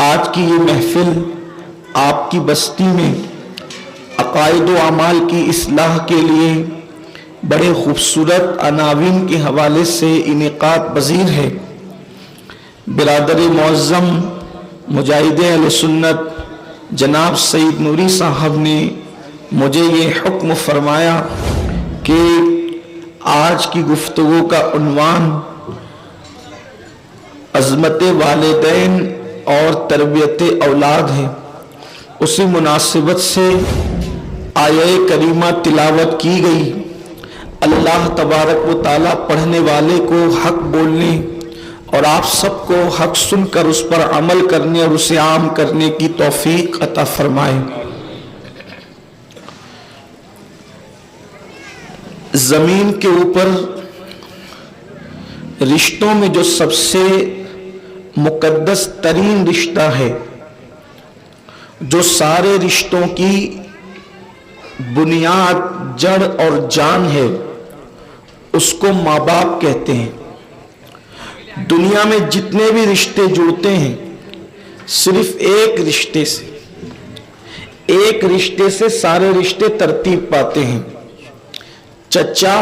آج کی یہ محفل آپ کی بستی میں عقائد و اعمال کی اصلاح کے لیے بڑے خوبصورت عناوین کے حوالے سے انعقاد پذیر ہے۔ برادر معظم مجاہد اہل سنت جناب سید نوری صاحب نے مجھے یہ حکم فرمایا کہ آج کی گفتگو کا عنوان عظمت والدین اور تربیت اولاد ہے۔ اسی مناسبت سے آیہ کریمہ تلاوت کی گئی۔ اللہ تبارک و تعالیٰ پڑھنے والے کو حق بولنے اور آپ سب کو حق سن کر اس پر عمل کرنے اور اسے عام کرنے کی توفیق عطا فرمائے۔ زمین کے اوپر رشتوں میں جو سب سے مقدس ترین رشتہ ہے، جو سارے رشتوں کی بنیاد، جڑ اور جان ہے، اس کو ماں باپ کہتے ہیں۔ دنیا میں جتنے بھی رشتے جڑتے ہیں صرف ایک رشتے سے سارے رشتے ترتیب پاتے ہیں۔ چچا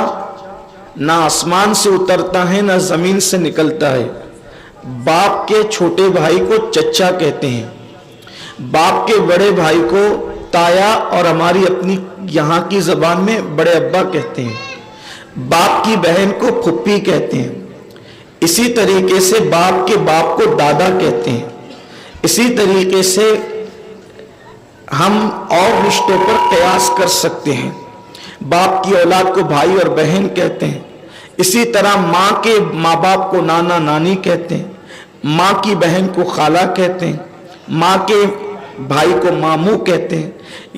نہ آسمان سے اترتا ہے نہ زمین سے نکلتا ہے۔ باپ کے چھوٹے بھائی کو چچا کہتے ہیں، باپ کے بڑے بھائی کو تایا اور ہماری اپنی یہاں کی زبان میں بڑے ابا کہتے ہیں، باپ کی بہن کو پھپھی کہتے ہیں، اسی طریقے سے باپ کے باپ کو دادا کہتے ہیں۔ اسی طریقے سے ہم اور رشتوں پر قیاس کر سکتے ہیں۔ باپ کی اولاد کو بھائی اور بہن کہتے ہیں، اسی طرح ماں کے ماں باپ کو نانا نانی کہتے ہیں، ماں کی بہن کو خالہ کہتے ہیں، ماں کے بھائی کو ماموں کہتے ہیں۔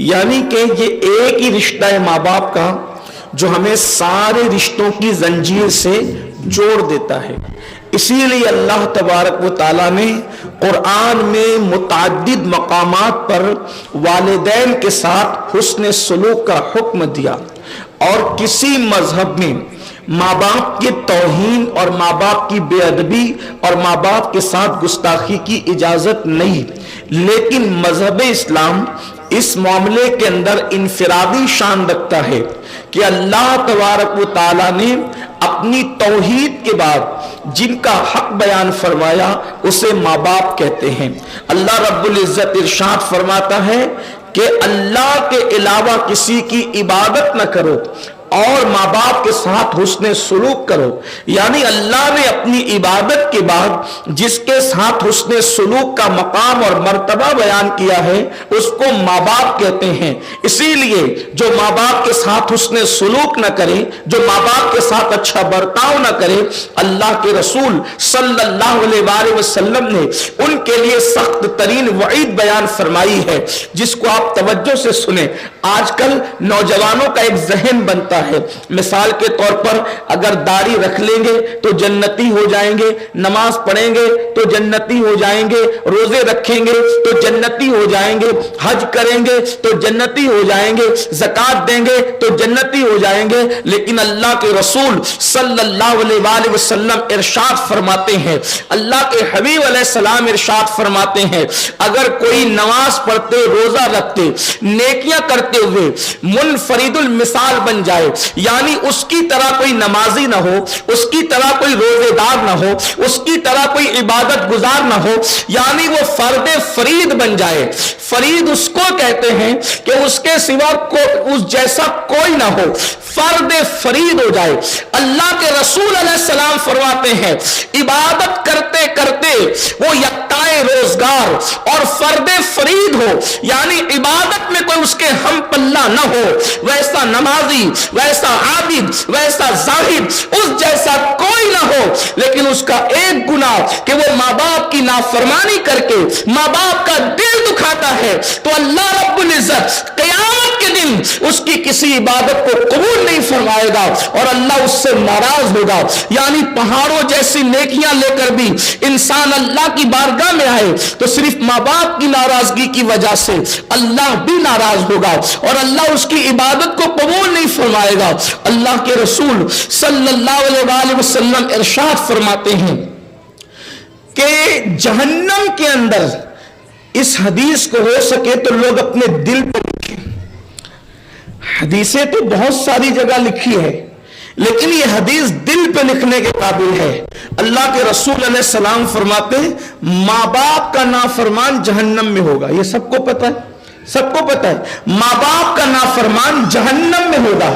یعنی کہ یہ ایک ہی رشتہ ہے ماں باپ کا جو ہمیں سارے رشتوں کی زنجیر سے جوڑ دیتا ہے۔ اسی لیے اللہ تبارک و تعالیٰ نے قرآن میں متعدد مقامات پر والدین کے ساتھ حسن سلوک کا حکم دیا، اور کسی مذہب میں ماں باپ کے توہین اور ماں باپ کی بے ادبی اور ماں باپ کے ساتھ گستاخی کی اجازت نہیں، لیکن مذہب اسلام اس معاملے کے اندر انفرادی شان رکھتا ہے کہ اللہ تبارک و تعالیٰ نے اپنی توحید کے بعد جن کا حق بیان فرمایا اسے ماں باپ کہتے ہیں۔ اللہ رب العزت ارشاد فرماتا ہے کہ اللہ کے علاوہ کسی کی عبادت نہ کرو اور ماں باپ کے ساتھ حسن سلوک کرو۔ یعنی اللہ نے اپنی عبادت کے بعد جس کے ساتھ حسن سلوک کا مقام اور مرتبہ بیان کیا ہے اس کو ماں باپ کہتے ہیں۔ اسی لیے جو ماں باپ کے ساتھ حسن سلوک نہ کرے، جو ماں باپ کے ساتھ اچھا برتاؤ نہ کرے، اللہ کے رسول صلی اللہ علیہ وآلہ وسلم نے ان کے لیے سخت ترین وعید بیان فرمائی ہے، جس کو آپ توجہ سے سنیں۔ آج کل نوجوانوں کا ایک ذہن بنتا ہے، مثال کے طور پر اگر داڑھی رکھ لیں گے تو جنتی ہو جائیں گے، نماز پڑھیں گے تو جنتی ہو جائیں گے، روزے رکھیں گے تو جنتی ہو جائیں گے، حج کریں گے تو جنتی ہو جائیں گے، زکوٰۃ دیں گے تو جنتی ہو جائیں گے۔ لیکن اللہ کے رسول صلی اللہ علیہ وآلہ وسلم ارشاد فرماتے ہیں، اللہ کے حبیب علیہ السلام ارشاد فرماتے ہیں، اگر کوئی نماز پڑھتے، روزہ رکھتے، نیکیاں کرتے ہوئے منفرد المثال بن جائے، یعنی اس کی طرح کوئی نمازی نہ ہو، اس کی طرح کوئی روزے دار نہ ہو، اس کی طرح کوئی عبادت گزار نہ ہو، یعنی وہ فرد فرید بن جائے۔ فرید اس کو کہتے ہیں کہ اس کے سوا اس جیسا کوئی نہ ہو، فرد فرید ہو جائے۔ اللہ کے رسول علیہ السلام فرماتے ہیں عبادت کرتے کرتے وہ یکتائے روزگار اور فرد فرید ہو، یعنی عبادت میں کوئی اس کے ہم پلہ نہ ہو، ویسا نمازی، ویسا عابد، ویسا زاہد، اس جیسا کوئی نہ ہو، لیکن اس کا ایک گناہ کہ وہ ماں باپ کی نافرمانی کر کے ماں باپ کا دل دکھاتا ہے تو اللہ رب العزت قیامت کے دن اس کی کسی عبادت کو قبول نہیں فرمائے گا اور اللہ اس سے ناراض ہوگا۔ یعنی پہاڑوں جیسی نیکیاں لے کر بھی انسان اللہ کی بارگاہ میں آئے تو صرف ماں باپ کی ناراضگی کی وجہ سے اللہ بھی ناراض ہوگا اور اللہ اس کی عبادت کو قبول نہیں فرمائے گا۔ اللہ کے رسول صلی اللہ علیہ وآلہ وسلم ارشاد فرماتے ہیں کہ جہنم کے اندر اس حدیث کو ہو سکے تو لوگ اپنے دل پر لکھیں. حدیثیں تو بہت ساری جگہ لکھی ہے لیکن یہ حدیث دل پہ لکھنے کے قابل ہے. اللہ کے رسول علیہ السلام فرماتے ہیں ماں باپ کا نافرمان جہنم میں ہوگا. یہ سب کو پتہ ہے, سب کو پتہ ہے ماں باپ کا نافرمان جہنم میں ہوگا.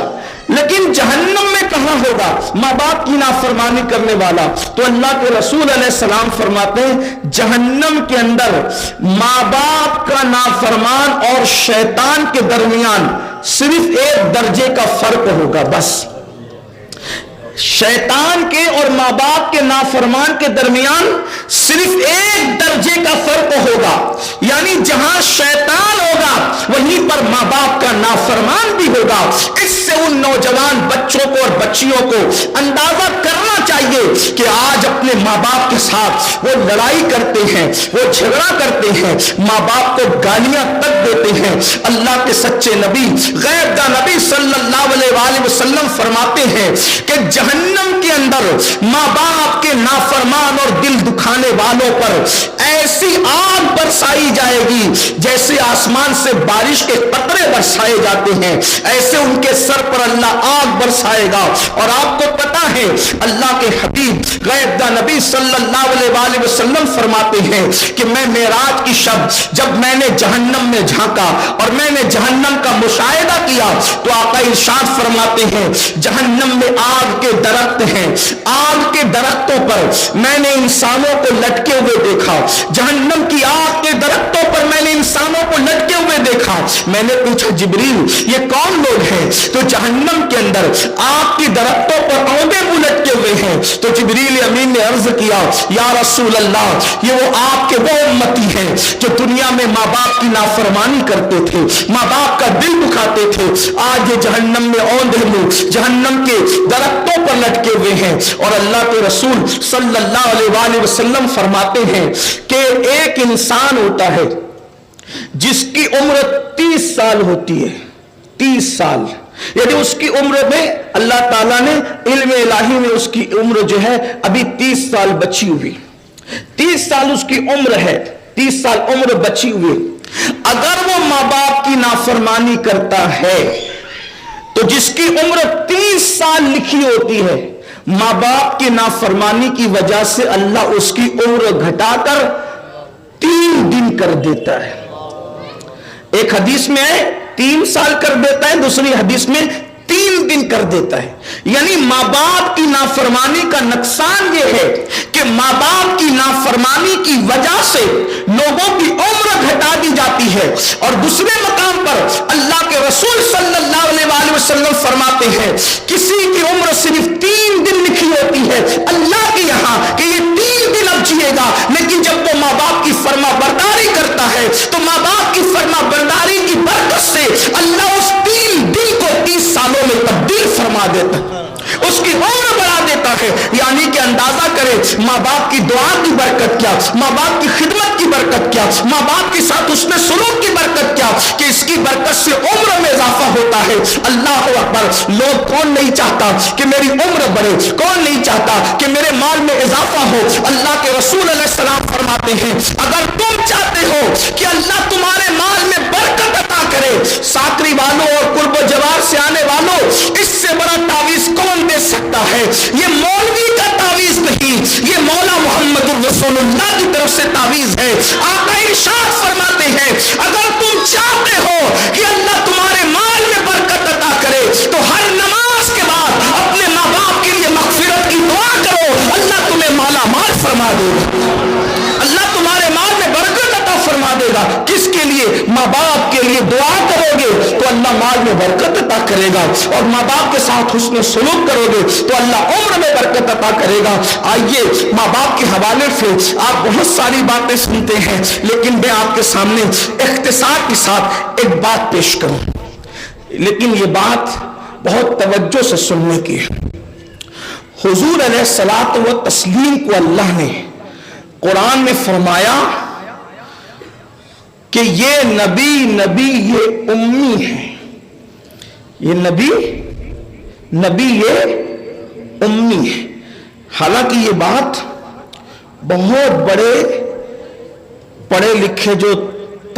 لیکن جہنم میں کہاں ہوگا ماں باپ کی نافرمانی کرنے والا؟ تو اللہ کے رسول علیہ السلام فرماتے ہیں جہنم کے اندر ماں باپ کا نافرمان اور شیطان کے درمیان صرف ایک درجے کا فرق ہوگا. بس شیطان کے اور ماں باپ کے نافرمان کے درمیان صرف ایک درجے کا فرق ہوگا. یعنی جہاں شیطان ہوگا وہیں پر ماں باپ کا نافرمان بھی ہوگا. اس سے ان نوجوان بچوں کو اور بچیوں کو اندازہ کرنا چاہیے کہ آج اپنے ماں باپ کے ساتھ وہ لڑائی کرتے ہیں, وہ جھگڑا کرتے ہیں, ماں باپ کو گالیاں تک دیتے ہیں. اللہ کے سچے نبی غیب کا نبی صلی اللہ علیہ وآلہ وسلم فرماتے ہیں کہ جہنم کے اندر ماں باپ کے نافرمان اور دل دکھانے والوں پر ایسی آگ برسائی جائے گی جیسے آسمان سے بارش کے قطرے برسائے جاتے ہیں, ایسے ان کے سر پر اللہ آگ برسائے گا. اور آپ کو پتا ہے اللہ کے حبیب غیب دا نبی صلی اللہ علیہ وآلہ وسلم فرماتے ہیں کہ میں معراج کی شب جب میں نے جہنم میں جھانکا اور میں نے جہنم کا مشاہدہ کیا تو آقا ارشاد فرماتے ہیں جہنم میں آگ کے درخت ہیں, آگ کے درختوں پر میں نے انسانوں کو لٹکے ہوئے دیکھا. جہنم کی آگ کے درختوں پر میں نے انسانوں کو لٹکے ہوئے دیکھا. میں نے پوچھا جبریل یہ کون لوگ ہیں؟ تو جہنم کے اندر آگ کی درختوں پر اونگے منہ لٹکے ہوئے ہیں. تو جبریل امین نے عرض کیا یا رسول اللہ یہ وہ آپ کے وہ امتی ہیں جو دنیا میں ماں باپ کی نافرمانی کرتے تھے, ماں باپ کا دل دکھاتے تھے. آج یہ جہنم میں اونگے منہ جہنم کے درختوں پر لٹکے ہوئے ہیں. اور اللہ کے رسول صلی اللہ علیہ وآلہ وسلم فرماتے ہیں کہ ایک انسان ہوتا ہے جس کی عمر 30 سال ہوتی ہے. 30 سال یعنی اس کی عمر میں اللہ تعالیٰ نے علم الہی میں اس کی عمر جو ہے ابھی 30 سال بچی ہوئی. 30 سال اس کی عمر ہے, 30 سال عمر بچی ہوئی. اگر وہ ماں باپ کی نافرمانی کرتا ہے تو جس کی عمر 30 سال لکھی ہوتی ہے ماں باپ کی نافرمانی کی وجہ سے اللہ اس کی عمر گھٹا کر 3 دن کر دیتا ہے. ایک حدیث میں ہے 3 سال کر دیتا ہے, دوسری حدیث میں 3 دن کر دیتا ہے. یعنی ماں باپ کی نافرمانی کا نقصان یہ ہے کہ ماں باپ کی نافرمانی کی وجہ سے لوگوں کی عمر گھٹا دی جاتی ہے. اور دوسرے مقام پر اللہ کے رسول صلی اللہ علیہ وآلہ وسلم فرماتے ہیں کسی کی عمر صرف 3 دن لکھی ہوتی ہے اللہ کے یہاں کہ یہ 3 دن اب جیے گا, لیکن جب وہ ماں باپ کی فرما برداری کرتا ہے تو ماں باپ کی فرما برداری کی برکت سے اللہ اس 3 دن کو 30 سالوں میں تبدیل فرما دیتا ہے, اس کی عمر بڑھا دیتا ہے. یعنی کہ اندازہ کرے ماں باپ کی دعا کی برکت کیا, ماں باپ کی خدمت کی برکت کیا, ماں باپ کے ساتھ اس میں سلوک کی برکت کیا کہ اس کی برکت سے عمر میں اضافہ ہوتا ہے. اللہ اکبر. لوگ کون نہیں چاہتا کہ میری عمر بڑھے, کون نہیں چاہتا کہ میرے مال میں اضافہ ہو. اللہ کے رسول علیہ السلام فرماتے ہیں اگر تم چاہتے ہو کہ اللہ تمہارے مال میں برکت عطا کرے, ساکری والوں اور قرب و جوار سے آنے والوں اس سے بڑا تعویذ کون دے سکتا ہے؟ یہ مولوی کا تعویذ نہیں, یہ مولا محمد رسول اللہ کی طرف سے تعویذ ہے. آقا ارشاد فرماتے ہیں اگر تم چاہتے ہو کہ اللہ تمہارے مال میں برکت عطا کرے تو ہر نماز کے بعد اپنے ماں باپ کے لیے مغفرت کی دعا کرو, اللہ تمہیں مالا مال فرما دے گا, اللہ تمہارے مال میں برکت عطا فرما دے گا. کس کے لیے؟ ماں باپ کے لیے دعا کرو گے تو اللہ مال میں برکت عطا کرے گا, اور ماں باپ کے ساتھ حسن سلوک کرو گے تو اللہ عمر میں برکت عطا کرے گا. آئیے ماں باپ کے حوالے سے آپ بہت ساری باتیں سنتے ہیں لیکن میں آپ کے سامنے اختصار کے ساتھ ایک بات پیش کروں, لیکن یہ بات بہت توجہ سے سننے کی ہے. حضور علیہ الصلوۃ والتسلیم کو اللہ نے قرآن میں فرمایا کہ یہ نبی یہ امی ہے, یہ نبی یہ امی ہے. حالانکہ یہ بات بہت بڑے پڑھے لکھے جو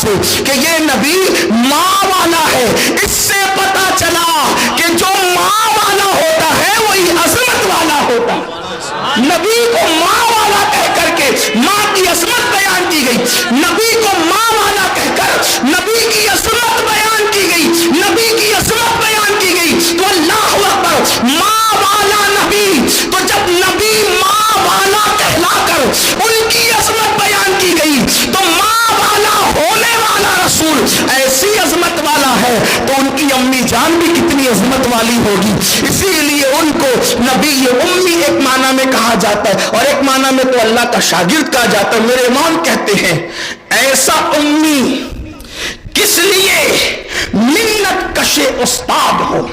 سے کہ یہ نبی ماں والا ہے، اس سے پتا چلا کہ جو ماں والا ہوتا ہے وہی عظمت والا ہوتا ہے۔ نبی کو ماں والا کہہ کر کے ماں کی عظمت بیان کی گئی، نبی کو ماں والا کہہ کر نبی کی عظمت بیان کی گئی، نبی کی عظمت بیان کی گئی۔ تو اللہ اکبر، ماں والا نبی، تو جب نبی ماں والا کہلا کر ان کی عظمت بیان کی گئی تو ماں والا ہونے والا رسول ایسی عظمت والا ہے تو ان کی امی جان بھی کتنی عظمت والی ہوگی۔ اسی لیے ان کو نبی امی ایک معنی میں کہا جاتا ہے اور ایک معنی میں تو اللہ کا شاگرد کہا جاتا ہے۔ میرے امام کہتے ہیں ایسا امی کس لیے منت کش استاد ہو،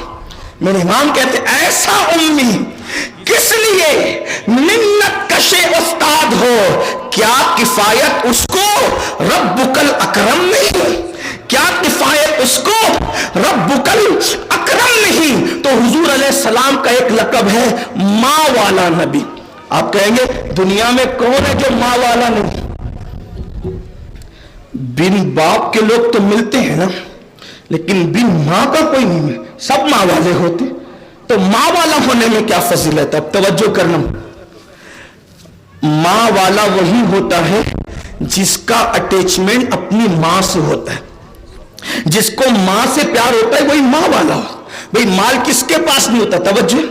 میرے امام کہتے ہیں ایسا امی کس لیے منت کش استاد ہو، کیا کفایت اس کو ربک الاکرم نہیں، کیا کفایت اس کو ربک الاکرم نہیں۔ تو حضور علیہ السلام کا ایک لقب ہے ماں والا نبی۔ آپ کہیں گے دنیا میں کون ہے جو ماں والا نہیں؟ بن باپ کے لوگ تو ملتے ہیں نا، لیکن بن ماں کا کوئی نہیں ملتا، سب ماں والے ہوتے۔ تو ماں والا ہونے میں کیا فضیلت ہے؟ اب توجہ کرنا، ماں والا وہی ہوتا ہے جس کا اٹیچمنٹ اپنی ماں سے ہوتا ہے، جس کو ماں سے پیار ہوتا ہے وہی ماں والا ہو۔ بھئی مال کس کے پاس نہیں ہوتا؟ توجہ،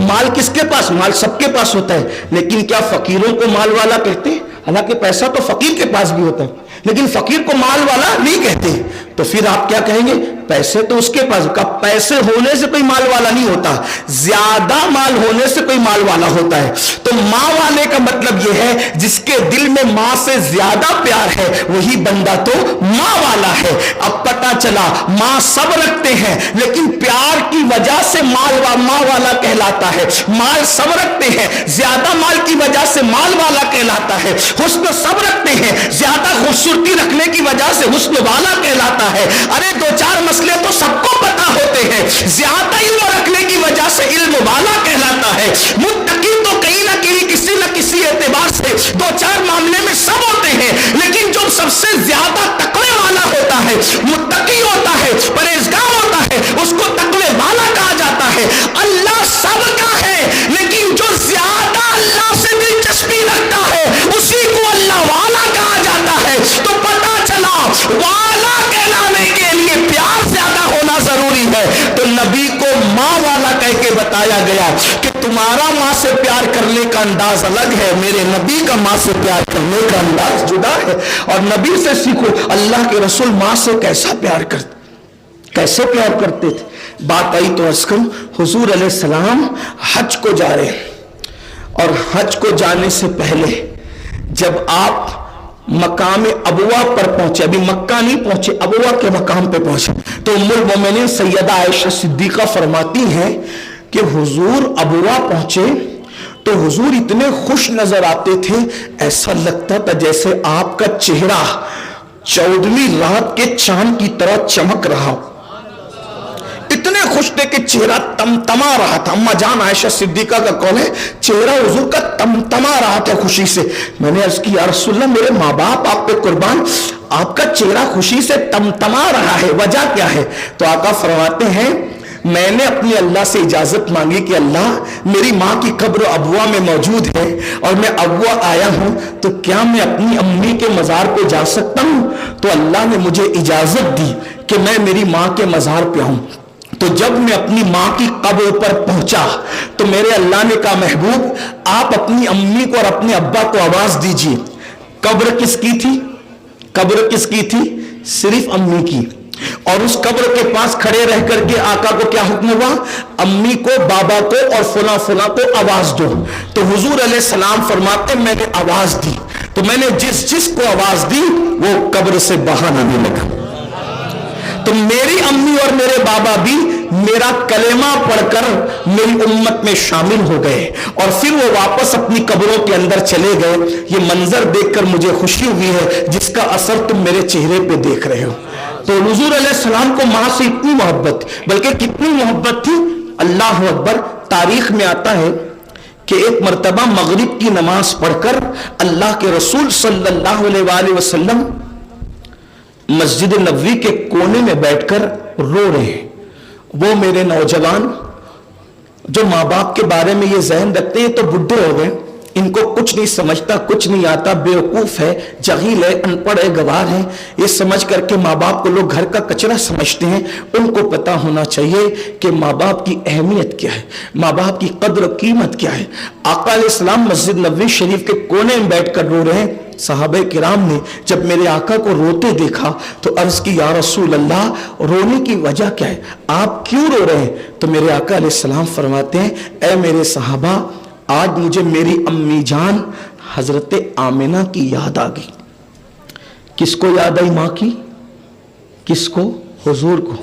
مال کس کے پاس؟ مال سب کے پاس ہوتا ہے، لیکن کیا فقیروں کو مال والا کہتے ہیں؟ حالانکہ پیسہ تو فقیر کے پاس بھی ہوتا ہے، لیکن فقیر کو مال والا نہیں کہتے۔ تو پھر آپ کیا کہیں گے؟ پیسے تو اس کے پاس، پیسے ہونے سے کوئی مال والا نہیں ہوتا، زیادہ مال ہونے سے کوئی مال والا ہوتا ہے۔ تو ماں والے کا مطلب یہ ہے جس کے دل میں ماں سے زیادہ پیار ہے وہی بندہ تو ماں والا ہے۔ اب پتا چلا ماں سب رکھتے ہیں لیکن پیار کی وجہ سے ماں والا کہلاتا ہے، مال سب رکھتے ہیں زیادہ مال کی وجہ سے مال والا کہلاتا ہے، حسن سب رکھتے ہیں زیادہ خوبصورتی رکھنے کی وجہ سے حسن والا کہلاتا ہے۔ ارے دو چار مسئلے تو سب کو پتا ہوتے ہیں، زیادہ علم رکھنے کی وجہ سے علم والا کہلاتا ہے۔ متقی تو کہیں نہ کسی اعتبار سے دو چار معاملے میں سب ہوتے ہیں، لیکن جو سب سے زیادہ تقوی والا ہوتا ہے، متقی ہوتا ہے، پرہیزگار ہوتا ہے، اس کو تقوی والا کہا جاتا ہے۔ اللہ سب کا ہے لیکن جو زیادہ اللہ سے دلچسپی رکھتا ہے اسی کو اللہ والا کہا جاتا ہے۔ تو پتا چلا والا کہلانے کے لیے پیار زیادہ ہونا ضروری ہے۔ تو نبی کو ماں والا کہہ کے بتایا گیا کہ تمہارا ماں سے پیار کرنے کا انداز الگ ہے، میرے نبی کا ماں سے پیار کرنے کا انداز جدا ہے۔ اور نبی سے سیکھو اللہ کے رسول ماں سے کیسا پیار کرتے، کیسے پیار کرتے تھے۔ بات آئی تو عرض کروں، حضور علیہ السلام حج کو جا رہے ہیں اور حج کو جانے سے پہلے جب آپ مقام ابوا پر پہنچے، ابھی مکہ نہیں پہنچے، ابوا کے مقام پہ پہنچے، تو ام المومنین سیدہ عائشہ صدیقہ فرماتی ہیں کہ حضور ابوا پہنچے تو حضور اتنے خوش نظر آتے تھے، ایسا لگتا تھا جیسے آپ کا چہرہ 14ویں رات کے چاند کی طرح چمک رہا ہو، اتنے خوش تھے کہ چہرہ تمتما رہا تھا۔ اما جان عائشہ صدیقہ کا قول ہے چہرہ حضور کا تمتما رہا تھا خوشی سے۔ میں نے عرض کی یا رسول اللہ میرے ماں باپ آپ پہ قربان، آپ کا چہرہ خوشی سے تمتما رہا ہے، وجہ کیا ہے؟ تو آقا فرماتے ہیں میں نے اپنی اللہ سے اجازت مانگی کہ اللہ میری ماں کی قبر ابوا میں موجود ہے اور میں ابوا آیا ہوں تو کیا میں اپنی امی کے مزار پہ جا سکتا ہوں؟ تو اللہ نے مجھے اجازت دی کہ میں میری ماں کے مزار پہ آؤں۔ تو جب میں اپنی ماں کی قبر پر پہنچا تو میرے اللہ نے کہا محبوب آپ اپنی امی کو اور اپنے ابا کو آواز دیجیے۔ قبر کس کی تھی؟ قبر کس کی تھی؟ صرف امی کی۔ اور اس قبر کے پاس کھڑے رہ کر کے آقا کو کیا حکم ہوا؟ امی کو، بابا کو اور فلاں فلاں کو آواز دو۔ تو حضور علیہ السلام فرماتے میں نے آواز دی تو میں نے جس کو آواز دی وہ قبر سے باہر آنے لگا۔ تو میری امی اور میرے بابا بھی میرا کلمہ پڑھ کر میری امت میں شامل ہو گئے اور پھر وہ واپس اپنی قبروں کے اندر چلے گئے۔ یہ منظر دیکھ کر مجھے خوشی ہوئی ہے جس کا اثر تم میرے چہرے پہ دیکھ رہے ہو۔ تو حضور علیہ السلام کو ماں سے اتنی محبت، بلکہ کتنی محبت تھی، اللہ اکبر، تاریخ میں آتا ہے کہ ایک مرتبہ مغرب کی نماز پڑھ کر اللہ کے رسول صلی اللہ علیہ وآلہ وسلم مسجد نبوی کے کونے میں بیٹھ کر رو رہے ہیں. وہ میرے نوجوان جو ماں باپ کے بارے میں یہ ذہن رکھتے ہیں تو بڈھے ہو گئے, ان کو کچھ نہیں سمجھتا, کچھ نہیں آتا, بیوقوف ہے, جہیل ہے, ان پڑھ ہے, گوار ہے, یہ سمجھ کر کے ماں باپ کو لوگ گھر کا کچرا سمجھتے ہیں. ان کو پتا ہونا چاہیے کہ ماں باپ کی اہمیت کیا ہے, ماں باپ کی قدر و قیمت کیا ہے. آقا علیہ السلام مسجد نبوی شریف کے کونے میں بیٹھ کر رو رہے ہیں. صحابہ کرام نے جب میرے آقا کو روتے دیکھا تو عرض کی, یا رسول اللہ, رونے کی وجہ کیا ہے, آپ کیوں رو رہے ہیں؟ تو میرے آقا علیہ السلام فرماتے ہیں, اے میرے صحابہ, آج مجھے میری امی جان حضرت آمنہ کی یاد آ گئی. کس کو یاد آئی؟ ماں کی. کس کو؟ حضور کو.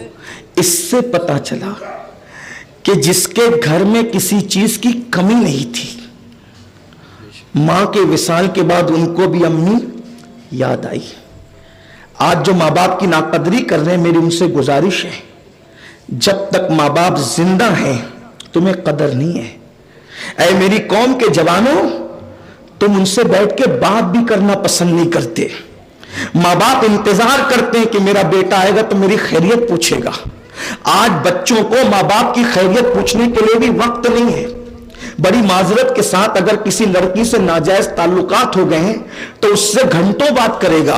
اس سے پتا چلا کہ جس کے گھر میں کسی چیز کی کمی نہیں تھی, ماں کے وصال کے بعد ان کو بھی امی یاد آئی. آج جو ماں باپ کی ناقدری کر رہے ہیں, میری ان سے گزارش ہے, جب تک ماں باپ زندہ ہیں تمہیں قدر نہیں ہے. اے میری قوم کے جوانوں, تم ان سے بیٹھ کے بات بھی کرنا پسند نہیں کرتے. ماں باپ انتظار کرتے ہیں کہ میرا بیٹا آئے گا تو میری خیریت پوچھے گا. آج بچوں کو ماں باپ کی خیریت پوچھنے کے لیے بھی وقت نہیں ہے. بڑی معذرت کے ساتھ اگر کسی لڑکی سے ناجائز تعلقات ہو گئے ہیں تو اس سے گھنٹوں بات کرے گا,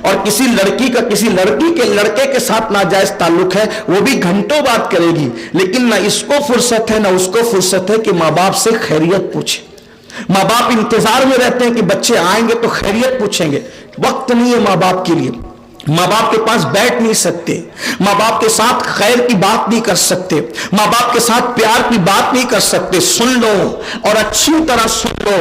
اور کسی لڑکی کا کسی لڑکی کے لڑکے کے ساتھ ناجائز تعلق ہے, وہ بھی گھنٹوں بات کرے گی, لیکن نہ اس کو فرصت ہے نہ اس کو فرصت ہے کہ ماں باپ سے خیریت پوچھے. ماں باپ انتظار میں رہتے ہیں کہ بچے آئیں گے تو خیریت پوچھیں گے. وقت نہیں ہے ماں باپ کے لیے. ماں باپ کے پاس بیٹھ نہیں سکتے, ماں باپ کے ساتھ خیر کی بات نہیں کر سکتے, ماں باپ کے ساتھ پیار کی بات نہیں کر سکتے. سن لو اور اچھی طرح سن لو.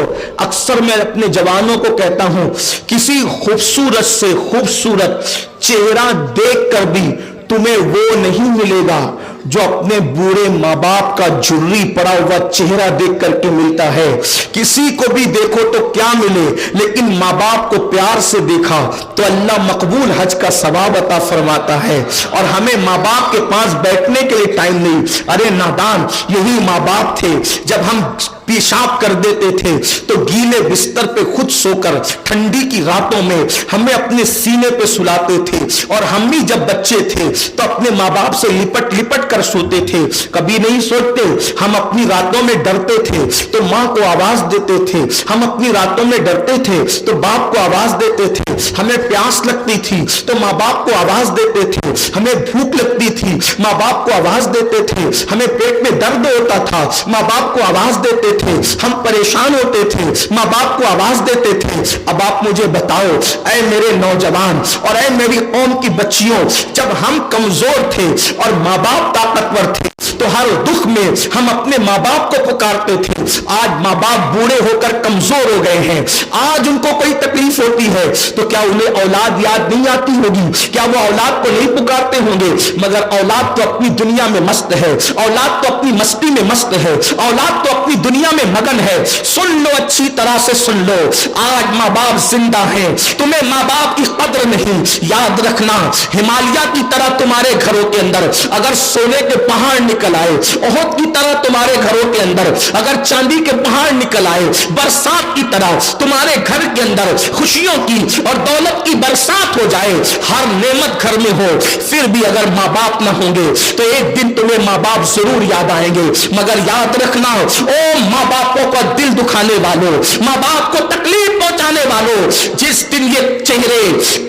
اکثر میں اپنے جوانوں کو کہتا ہوں, کسی خوبصورت سے خوبصورت چہرہ دیکھ کر بھی تمہیں وہ نہیں ملے گا جو اپنے بوڑھے ماں باپ کا جھری پڑا ہوا چہرہ دیکھ کر کے ملتا ہے. کسی کو بھی دیکھو تو کیا ملے, لیکن ماں باپ کو پیار سے دیکھا تو اللہ مقبول حج کا ثواب عطا فرماتا ہے. اور ہمیں ماں باپ کے پاس بیٹھنے کے لیے ٹائم نہیں. ارے نادان, یہی ماں باپ تھے جب ہم پیشاب کر دیتے تھے تو گیلے بستر پہ خود سو کر ٹھنڈی کی راتوں میں ہمیں اپنے سینے پہ سلاتے تھے, اور ہم بھی جب بچے تھے تو اپنے ماں باپ سے لپٹ لپٹ کر سوتے تھے. کبھی نہیں سوتے, ہم اپنی راتوں میں ڈرتے تھے تو ماں کو آواز دیتے تھے, ہم اپنی راتوں میں ڈرتے تھے تو باپ کو آواز دیتے تھے, ہمیں پیاس لگتی تھی تو ماں باپ کو آواز دیتے تھے, ہمیں بھوک لگتی تھی ماں باپ کو آواز دیتے تھے, ہمیں پیٹ میں درد ہوتا تھا ماں باپ کو آواز دیتے تھے, ہم پریشان ہوتے تھے ماں باپ کو آواز دیتے تھے. اب آپ مجھے بتاؤ, اے میرے نوجوان اور اے میری قوم کی بچیوں, جب ہم کمزور تھے اور ماں باپ طاقتور تھے تو ہر دکھ میں ہم اپنے ماں باپ کو پکارتے تھے. آج ماں باپ بوڑھے ہو کر کمزور ہو گئے ہیں, آج ان کو کوئی تکلیف ہوتی ہے تو کیا انہیں اولاد یاد نہیں آتی ہوگی؟ کیا وہ اولاد کو نہیں پکارتے ہوں گے؟ مگر اولاد تو اپنی دنیا میں مست ہے, اولاد تو اپنی مستی میں مست ہے, اولاد تو اپنی دنیا میں مگن ہے. سن لو, اچھی طرح سے سن لو, آج ماں باپ زندہ ہیں, تمہیں ماں باپ کی قدر نہیں. یاد رکھنا, ہمالیہ کی طرح تمہارے گھروں کے اندر اگر سونے کے پہاڑ نکل آئے, احد کی طرح تمہارے گھروں کے اندر اگر چاندی کے پہاڑ نکل آئے, برسات کی طرح تمہارے گھر کے اندر خوشیوں کی اور دولت کی برسات ہو جائے, ہر نعمت گھر میں ہو, پھر بھی اگر ماں باپ نہ ہوں گے تو ایک دن تمہیں ماں باپ ضرور یاد آئیں گے. مگر یاد رکھنا, او ماں باپوں کا دل دکھانے والوں, ماں باپ کو تکلیف پہنچانے والوں, جس دن یہ چہرے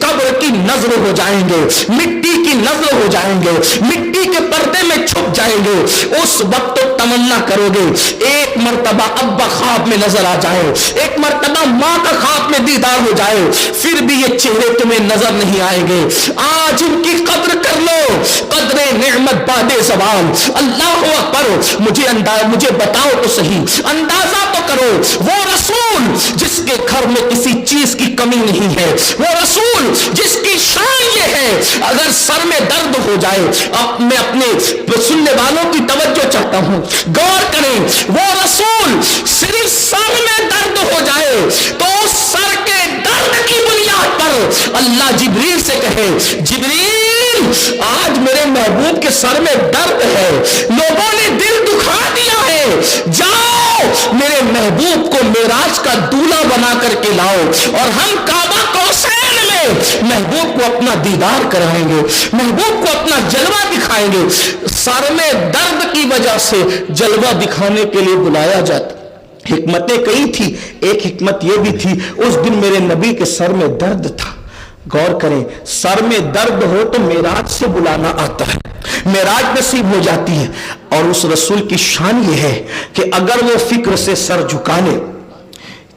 قبر کی نظر ہو جائیں گے, مٹی کی نظر ہو جائیں گے, مٹی کے پردے میں چھپ جائیں گے, اس وقت تو تمنا کرو گے ایک مرتبہ ابا خواب میں نظر آ جائے, ایک مرتبہ ماں کا خواب میں دیدار ہو جائے, پھر بھی یہ چہرے تمہیں نظر نہیں آئیں گے. آج ان کی قدر کر لو, قدر نعمت بعد زوال. اللہ اکبر. مجھے بتاؤ تو صحیح, اندازہ تو کرو, وہ رسول جس کے گھر میں کسی چیز کی کمی نہیں ہے, وہ رسول جس کی شان یہ ہے اگر سر میں درد ہو جائے, اب میں اپنے سننے والوں کی توجہ چاہتا ہوں, غور کریں, وہ رسول صرف سر میں درد ہو جائے تو سر کے درد کی بنیاد پر اللہ جبریل سے کہے, جبریل آج میرے محبوب کے سر میں درد ہے, لوگوں نے دل دکھا دیا ہے, جاؤ میرے محبوب کو معراج کا دولہا بنا کر کے لاؤ, اور ہم کعبہ کوسین میں محبوب کو اپنا دیدار کرائیں گے, محبوب کو اپنا جلوہ دکھائیں گے. سر میں درد کی وجہ سے جلوہ دکھانے کے لیے بلایا جاتا. حکمتیں کئی تھی, ایک حکمت یہ بھی تھی, اس دن میرے نبی کے سر میں درد تھا. غور کریں, سر میں درد ہو تو معراج سے بلانا آتا ہے, معراج نصیب ہو جاتی ہے. اور اس رسول کی شان یہ ہے کہ اگر وہ فکر سے سر جھکا لے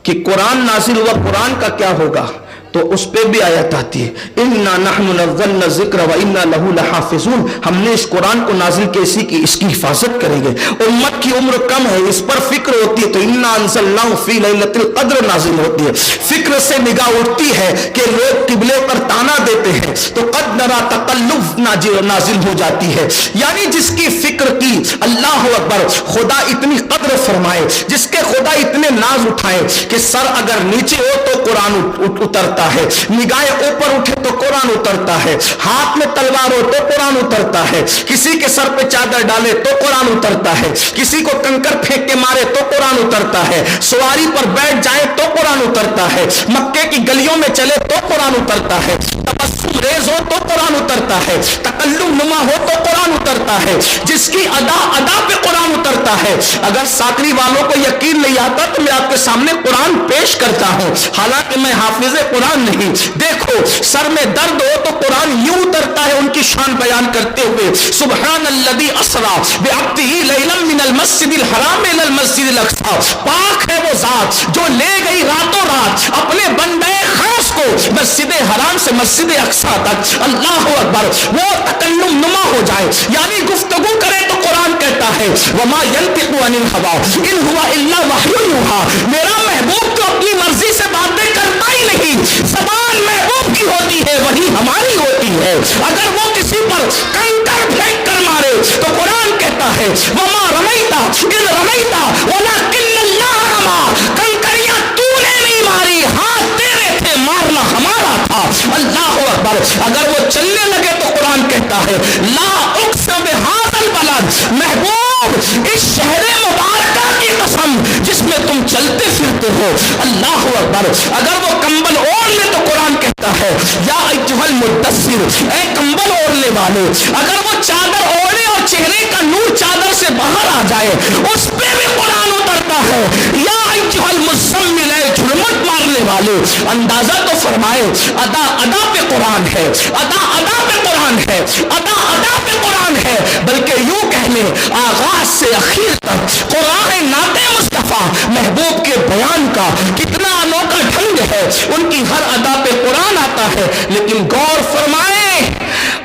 کہ قرآن نازل ہوا, قرآن کا کیا ہوگا, تو اس پہ بھی آیت آتی ہے, اِنَّا نَحْنُ نَزَّلْنَا الذِّكْرَ وَإِنَّا لَهُ لَحَافِظُونَ. ہم نے اس قرآن کو نازل کیسی کی, اس کی حفاظت کریں گے. امت کی عمر کم ہے, اس پر فکر ہوتی ہے, تو اِنَّا أَنزَلْنَاهُ فِي لَيْلَةِ الْقَدْرِ نازل ہوتی ہے. فکر سے نگاہ اٹھتی ہے کہ لوگ قبلے پر تانا دیتے ہیں, تو قَدْ نَرَى تَقَلُّبْ نازل ہو جاتی ہے. یعنی جس کی فکر کی, اللہ اکبر, خدا اتنی قدر فرمائے, جس کے خدا اتنے ناز اٹھائے کہ سر اگر نیچے ہو تو قرآن اترتا ہے, نگاہیں اوپر اٹھے تو قرآن اترتا ہے, ہاتھ میں تلوار ہو تو قرآن اترتا ہے, کسی کے سر پہ چادر ڈالے تو قرآن اترتا ہے, کسی کو کنکر پھینک کے مارے تو قرآن اترتا ہے, سواری پر بیٹھ جائے تو قرآن اترتا ہے, مکے کی گلیوں میں چلے تو قرآن اترتا ہے, تبسم ریز ہو تو قرآن اترتا ہے, تکلم نما ہو تو قرآن اترتا ہے, جس کی ادا پہ قرآن اترتا ہے. اگر ساکری والوں کو یقین نہیں آتا تو میں آپ کے سامنے قرآن پیش کرتا ہوں, حالانکہ میں حافظ قرآن نہیں. دیکھو, سر میں درد ہو تو قرآن یوں اترتا ہے ان کی شان بیان کرتے ہوئے, سبحان الذی اسری بعبدہ لیلا من المسجد الحرام الی المسجد الاقصی. پاک ہے وہ ذات جو لے گئی راتوں رات اپنے بندے خاص کو مسجد حرام سے مسجد اقصی تک. اللہ اکبر, وہ تکلم نما ہو جائے, یعنی گفتگو کرے تو قرآن کہتا ہے وما ینطق عن الہوی ان هو الا وحی یوحی. میرا محبوب تو اپنی مرضی سے باتیں کرتا ہی نہیں, زبان محبوب کی ہوتی ہے, وہی ہماری ہوتی ہے. اگر وہ کسی پر کنکر پھینک کر مارے تو قرآن کہتا ہے وما رمیت اذ رمیت ولکن اللہ رمی. کنکریاں تو نے نہیں ماری, ہاتھ تیرے تھے, مارنا ہمارا تھا. اللہ اکبر. اگر وہ چلنے لگے تو قرآن کہتا ہے لا اقسم بہذا البلد, محبوب اس شہر مبارکہ کی قسم جس میں تم چلتے پھرتے ہو. اللہ اکبر. اگر وہ کمبل اوڑھ لے تو قرآن کہتا ہے یا ایھا المدثر, اے کمبل اوڑھنے والے. اگر وہ چادر اوڑھے اور چہرے کا نور چادر سے باہر آ جائے اس پہ بھی قرآن اترتا ہے یا ایھا المزمل, اے جھلمٹ مارنے والے. اندازہ تو فرمائے, ادا پہ قرآن ہے, ادا پہ قرآن ہے, ادا پہ قرآن ہے. بلکہ یوں کہہ لیں آغاز سے اخیر تک قرآن نعت مصطفیٰ محبوب کے بیان کا کتنا انوکھا ڈھنگ ہے. ان کی ہر ادا پہ قرآن آتا ہے. لیکن غور فرمائیں,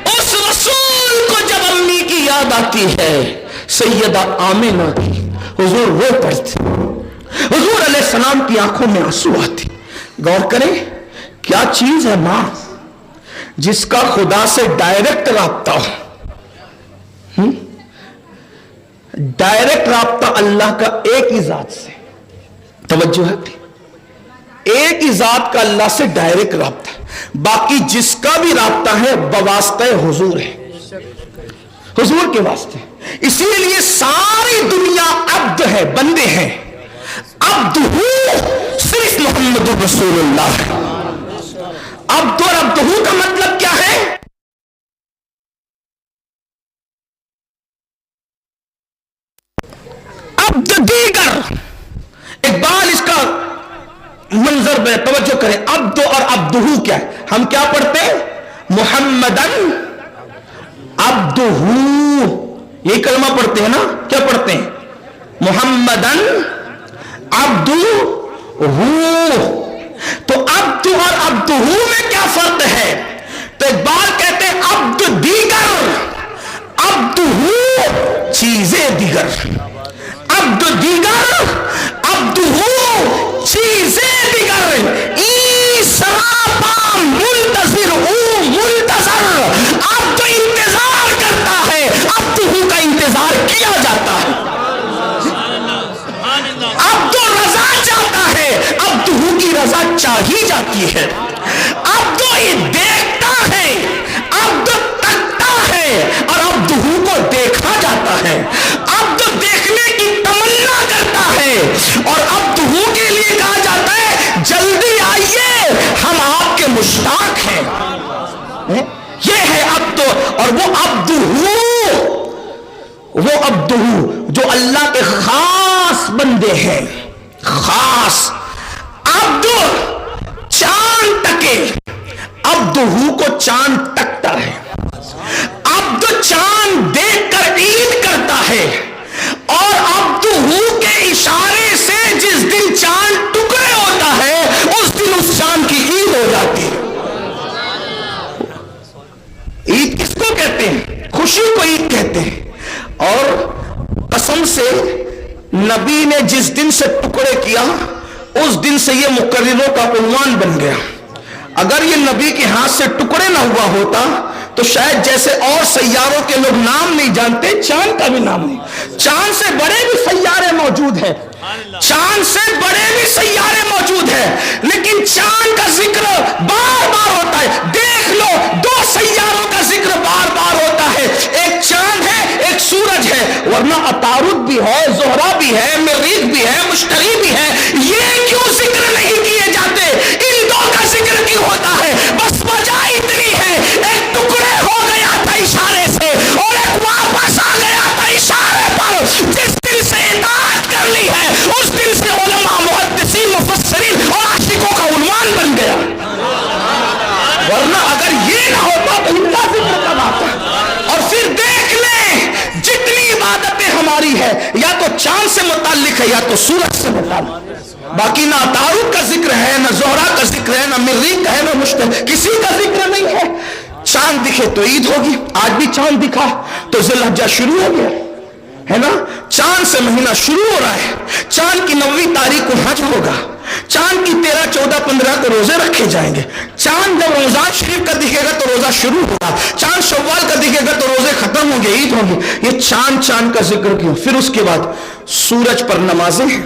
اس رسول کو جب امی کی یاد آتی ہے, سیدہ آمنہ کی, حضور وہ پڑھتے, حضور علیہ السلام کی آنکھوں میں آنسو آتے. غور کریں کیا چیز ہے ماں, جس کا خدا سے ڈائریکٹ رابطہ ہو. ڈائریکٹ رابطہ اللہ کا ایک ہی ذات سے, توجہ ہے, ایک ہی ذات کا اللہ سے ڈائریکٹ رابطہ ہے. باقی جس کا بھی رابطہ ہے بواسطہ حضور ہے, حضور کے واسطے. اسی لیے ساری دنیا عبد ہے, بندے ہیں. عبد صرف محمد رسول اللہ ہے. عبد اور عبدہ کا مطلب کیا ہے؟ عبد دیگر. اقبال اس کا منظر میں توجہ کریں. عبد اور عبدہ کیا ہے؟ ہم کیا پڑھتے ہیں؟ محمدن عبدہ, یہی کلمہ پڑھتے ہیں نا. کیا پڑھتے ہیں؟ محمدن عبدہ. تو عبد اور عبدہ میں کیا فرق ہے؟ تو اقبال کہتے ہیں عبد دیگر, عبدہ چیزیں دیگر. عبد دیگر, عبدہ چیزیں دیگر. ای سراپا منتظر او منتظر. عبد انتظار کرتا ہے, عبدہ کا انتظار کیا جاتا ہے. عبد رضا چاہتا ہے, عبدہ کی رضا چاہی جاتی ہے. عبد دیکھتا ہے, عبد تکتا ہے, اور عبدہ کو دیکھا جاتا ہے. عبد دیکھنے کی تمنا کرتا ہے, اور عبدہ کے لیے کہا جاتا ہے جلدی آئیے ہم آپ کے مشتاق ہیں. بندے ہیں خاص. عبد چاند تکے، عبد کو چاند تکتا ہے. عبد چاند دیکھ کر عید کرتا ہے، اور عبد کے اشارے سے جس دن چاند ٹکڑے ہوتا ہے اس دن اس چاند کی عید ہو جاتی ہے. عید کس کو کہتے ہیں؟ خوشی کو عید کہتے ہیں. اور قسم سے نبی نے جس دن سے ٹکڑے کیا اس دن سے یہ مقرروں کا عنوان بن گیا. اگر یہ نبی کے ہاتھ سے ٹکڑے نہ ہوا ہوتا تو شاید جیسے اور سیاروں کے لوگ نام نہیں جانتے، چاند کا بھی نام نہیں. چاند سے بڑے بھی سیارے موجود ہیں، چاند سے بڑے بھی سیارے موجود ہیں، لیکن چاند کا ذکر بار بار ہوتا ہے. دیکھ لو، دو سیاروں کا ذکر بار بار ہوتا ہے، ایک چاند ہے ایک سورج ہے. ورنہ عطارد بھی ہے، زہرہ بھی ہے، مریخ بھی ہے، مشتری بھی ہے. یہ کیوں ذکر نہیں کیے جاتے؟ ان دو کا ذکر کیوں ہوتا ہے؟ بس وجہ اتنی ہے، ایک ٹکڑے ہو گیا تھا اشارے سے اور ایک واپس آ گیا تھا اشارے پر. جس دن سے اطاعت کر لی ہے اس دن سے علماء، محدثین، مفسرین اور عاشقوں کا عنوان بن گیا. ورنہ اگر یہ نہ ہوتا تو ان کا ذکر کب آتا؟ اور پھر دیکھ لیں جتنی عبادتیں ہماری ہے یا تو چاند سے متعلق ہے یا تو سورج سے متعلق. باقی نہ عطارد کا ذکر ہے، نہ زہرہ کا ذکر ہے، نہ مریخ ہے، نہ مشتری، کسی کا ذکر نہیں ہے. چاند دکھے تو عید ہوگی. آج بھی چاند دکھا تو ذی الحجہ شروع ہو گیا ہے نا. چاند سے مہینہ شروع ہو رہا ہے. چاند کی 9ویں تاریخ کو حج ہوگا. چاند کی 13، 14، 15 کو روزے رکھے جائیں گے. چاند جب رمضان شریف کا دکھے گا تو روزہ شروع ہوگا. چاند شوال کا دکھے گا تو روزے ختم ہوں گے، عید ہوگی. یہ چاند کا ذکر کیوں؟ پھر اس کے بعد سورج پر نمازیں ہیں.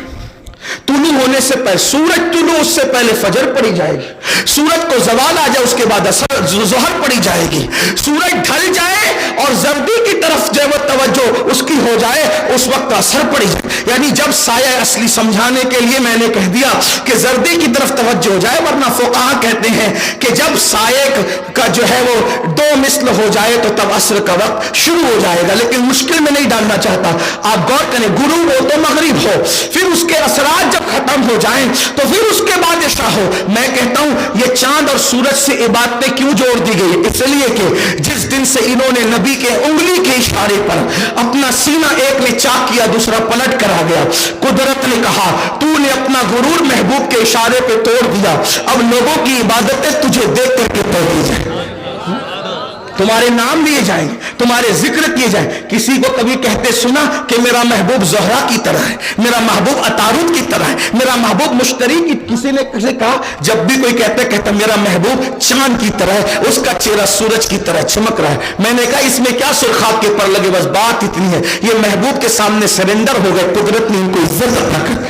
طلوع ہونے سے پہلے، سورج طلوع اس سے پہلے فجر پڑی جائے گی. سورج کو زوال آ جائے اس کے بعد ظہر پڑی جائے گی. سورج ڈھل جائے اور زردی کی طرف جو توجہ اس کی ہو جائے اس وقت اثر پڑی جائے. یعنی جب سایہ اصلی سمجھانے کے لیے میں نے کہہ دیا کہ زردی کی طرف توجہ ہو جائے. ورنہ فقہا کہتے ہیں کہ جب سایہ کا جو ہے وہ 2 مثل ہو جائے تو تب عصر کا وقت شروع ہو جائے گا. لیکن مشکل میں نہیں ڈالنا چاہتا. آپ غور کریں، غروب ہو تو مغرب ہو، پھر اس کے اثرات جب ختم ہو جائیں تو پھر اس کے بعد عشاء ہو. میں کہتا ہوں یہ چاند اور سورج سے عبادتیں کیوں جوڑ دی گئی؟ اس لیے کہ جس دن سے انہوں نے نبی کے انگلی کے اشارے پر اپنا سینہ، ایک نے چاک کیا دوسرا پلٹ کر آ گیا. قدرت نے کہا تو نے اپنا غرور محبوب کے اشارے پہ توڑ دیا، اب لوگوں کی عبادتیں تجھے دیکھ کر کے توڑ دی جائیں. تمہارے نام لیے جائیں گے، تمہارے ذکر کیے جائیں. کسی کو کبھی کہتے سنا کہ میرا محبوب زہرہ کی طرح ہے، میرا محبوب عطارد کی طرح ہے، میرا محبوب مشتری کی؟ کسی نے کہا؟ جب بھی کوئی کہتا میرا محبوب چاند کی طرح ہے، اس کا چہرہ سورج کی طرح چمک رہا ہے. میں نے کہا اس میں کیا سرخاب کے پر لگے، بس بات اتنی ہے، یہ محبوب کے سامنے سرنڈر ہو گئے. قدرت نے ان کو عزت عطا کر.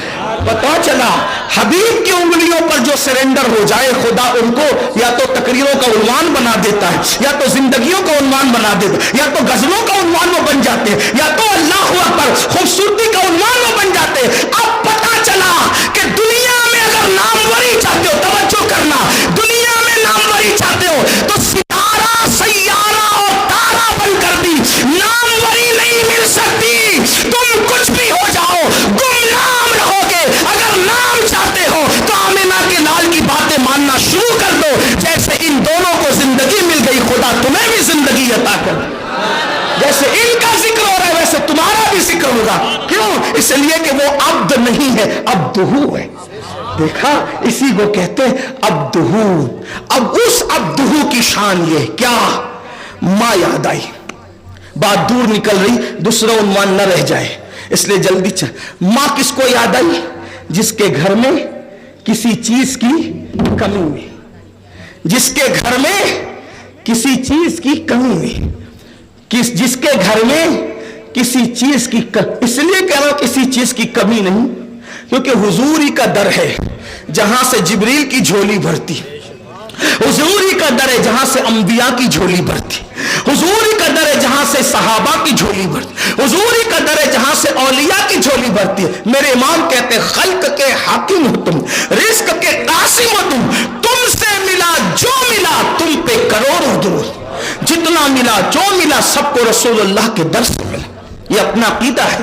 پتا چلا حبیب کی انگلیوں پر جو سرنڈر ہو جائے خدا ان کو یا تو تقریروں کا عنوان بنا دیتا ہے، یا تو زندگیوں کا عنوان بنا دیتا ہے، یا تو غزلوں کا عنوان وہ بن جاتے ہیں، یا تو اللہ اکبر خوبصورتی کا عنوان وہ بن جاتے ہیں. اب پتا چلا کہ دنیا میں اگر ناموری چاہتے ہو، توجہ کرنا، دنیا میں ناموری چاہتے ہو تو ستارہ، سیارہ اور تارہ بن کر بھی ناموری نہیں مل سکتی. تم کچھ بھی ہو جاؤ، گمنام رہو گے. اگر نام چاہتے ہو تو آمینہ کے لال کی باتیں ماننا شروع کر دو. جیسے ان دونوں کو زندگی مل گئی، خدا تمہیں بھی زندگی عطا کر. جیسے ان کا ذکر ہو رہا ہے ویسے تمہارا بھی ذکر ہوگا. کیوں؟ اس لیے کہ وہ عبد نہیں ہے، عبدہو ہے. دیکھا، اسی کو کہتے ہیں عبدہو. اب اس عبدہو کی شان یہ کیا؟ ماں یاد آئی، بات دور نکل رہی، دوسرا عنوان نہ رہ جائے اس لیے جلدی ماں کس کو یاد آئی؟ جس کے گھر میں کسی چیز کی کمی نہیں، جس کے گھر میں کسی چیز کی کمی نہیں، جس کے گھر میں کسی چیز کی اس لیے کہہ رہا ہوں کسی چیز کی کمی نہیں کیونکہ حضور ہی کا در ہے جہاں سے جبریل کی جھولی بھرتی، حضور ہی کا در ہے جہاں سے انبیاء کی جھولی بھرتی، حضور ہی کا در ہے جہاں سے صحابہ کی جھولی بھرتی، حضور ہی کا در ہے جہاں سے اولیاء کی جھولی بھرتی ہے. میرے امام کہتے ہیں خلق کے حاکم ہو تم، رزق کے قاسم ہو تم سے ملا جو ملا تم پہ کروڑوں درود. جتنا ملا جو ملا سب کو رسول اللہ کے در سے ملا. یہ اپنا عقیدہ ہے.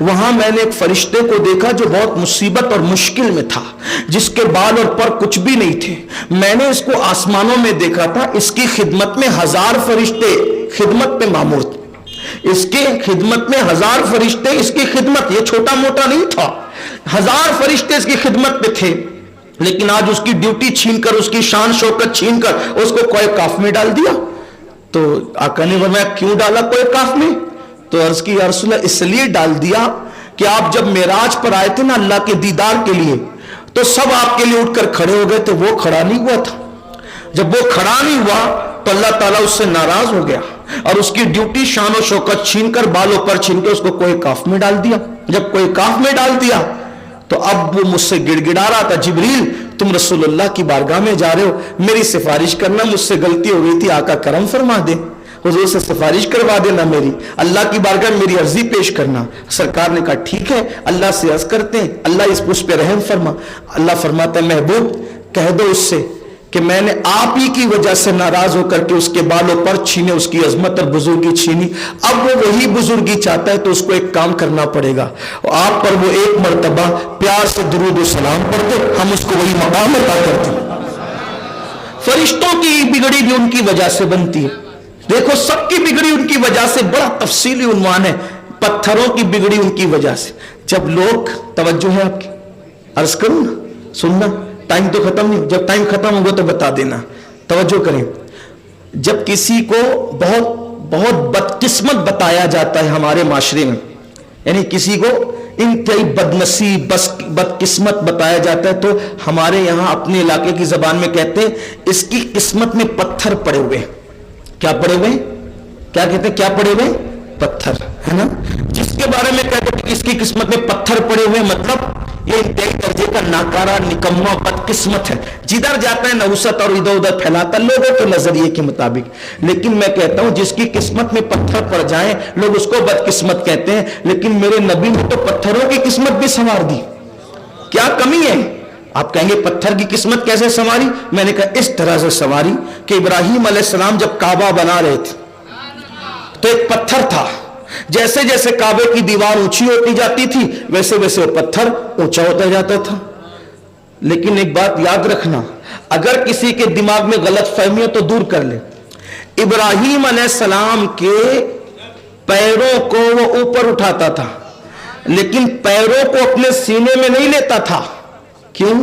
وہاں میں نے ایک فرشتے کو دیکھا جو بہت مصیبت اور مشکل میں تھا، جس کے بال اور پر کچھ بھی نہیں تھے. میں نے اس کو آسمانوں میں دیکھا تھا، اس کی خدمت میں 1000 فرشتے خدمت میں مامور تھے. اس کے خدمت میں 1000 فرشتے، اس کی خدمت، یہ چھوٹا موٹا نہیں تھا، 1000 فرشتے اس کی خدمت میں تھے. لیکن آج اس کی ڈیوٹی چھین کر، اس کی شان شوکت چھین کر اس کو کوئی کاف میں ڈال دیا. تو آقا نے فرمایا کیوں ڈالا کوئی کاف میں؟ تو عرض کی یا رسول اللہ اس لیے ڈال دیا کہ آپ جب معراج پر آئے تھے نا اللہ کے دیدار کے لیے، تو سب آپ کے لیے اٹھ کر کھڑے ہو گئے تھے، وہ کھڑا نہیں ہوا تھا. جب وہ کھڑا نہیں ہوا تو اللہ تعالیٰ اس سے ناراض ہو گیا اور اس کی ڈیوٹی شان و شوکت چھین کر، بالوں پر چھین کے اس کو کوئی کاف میں ڈال دیا. جب کوئی کاف میں ڈال دیا تو اب وہ مجھ سے گڑ گڑا رہا تھا، جبریل تم رسول اللہ کی بارگاہ میں جا رہے ہو، میری سفارش کرنا، مجھ سے غلطی ہو گئی تھی، آقا کرم فرما دے، حضور سے سفارش کروا دینا، میری اللہ کی بارگاہ میں میری عرضی پیش کرنا. سرکار نے کہا ٹھیک ہے، اللہ سے عرض کرتے ہیں، اللہ اس پہ رحم فرما. اللہ فرماتا ہے محبوب کہہ دو اس سے کہ میں نے آپ ہی کی وجہ سے ناراض ہو کر کے اس کے بالوں پر چھینے، اس کی عظمت اور بزرگی چھینی. اب وہ وہی بزرگی چاہتا ہے تو اس کو ایک کام کرنا پڑے گا، آپ پر وہ ایک مرتبہ پیار سے درود و سلام پڑھتے، ہم اس کو وہی مقام عطا کرتے. فرشتوں کی بگڑی بھی ان کی وجہ سے بنتی ہے. دیکھو سب کی بگڑی ان کی وجہ سے، بڑا تفصیلی عنوان ہے، پتھروں کی بگڑی ان کی وجہ سے. جب لوگ، توجہ ہے آپ کی، عرض کروں نا، سننا، ٹائم تو ختم نہیں، جب ٹائم ختم ہوگا تو بتا دینا، توجہ کریں. جب کسی کو بہت بہت بدقسمت بتایا جاتا ہے ہمارے معاشرے میں، یعنی کسی کو انتہائی بدنصیب بدقسمت بتایا جاتا ہے، تو ہمارے یہاں اپنے علاقے کی زبان میں کہتے ہیں اس کی قسمت میں پتھر پڑے ہوئے. کیا پڑے ہوئے؟ کیا کہتے ہیں؟ کیا پڑے ہوئے؟ پتھر، ہے نا. جس کے بارے میں کہتے ہیں اس کی قسمت میں پتھر پڑے ہوئے، مطلب یہ انتہائی درجے کا ناکارہ، نکما، بدقسمت ہے، جدھر جاتا ہے نحوست اور ادھر ادھر پھیلاتا لوگوں کے نظریے کے مطابق. لیکن میں کہتا ہوں جس کی قسمت میں پتھر پڑ جائیں لوگ اس کو بدقسمت کہتے ہیں، لیکن میرے نبی نے تو پتھروں کی قسمت بھی سنوار دی. کیا کمی ہے؟ آپ کہیں گے پتھر کی قسمت کیسے سنواری؟ میں نے کہا اس طرح سے سنواری کہ ابراہیم علیہ السلام جب کعبہ بنا رہے تھے تو ایک پتھر تھا، جیسے جیسے کعبے کی دیوار اونچی ہوتی جاتی تھی ویسے ویسے وہ پتھر اونچا ہوتا جاتا تھا. لیکن ایک بات یاد رکھنا، اگر کسی کے دماغ میں غلط فہمی ہے تو دور کر لے. ابراہیم علیہ السلام کے پیروں کو وہ اوپر اٹھاتا تھا لیکن پیروں کو اپنے سینے میں نہیں لیتا تھا. کیوں؟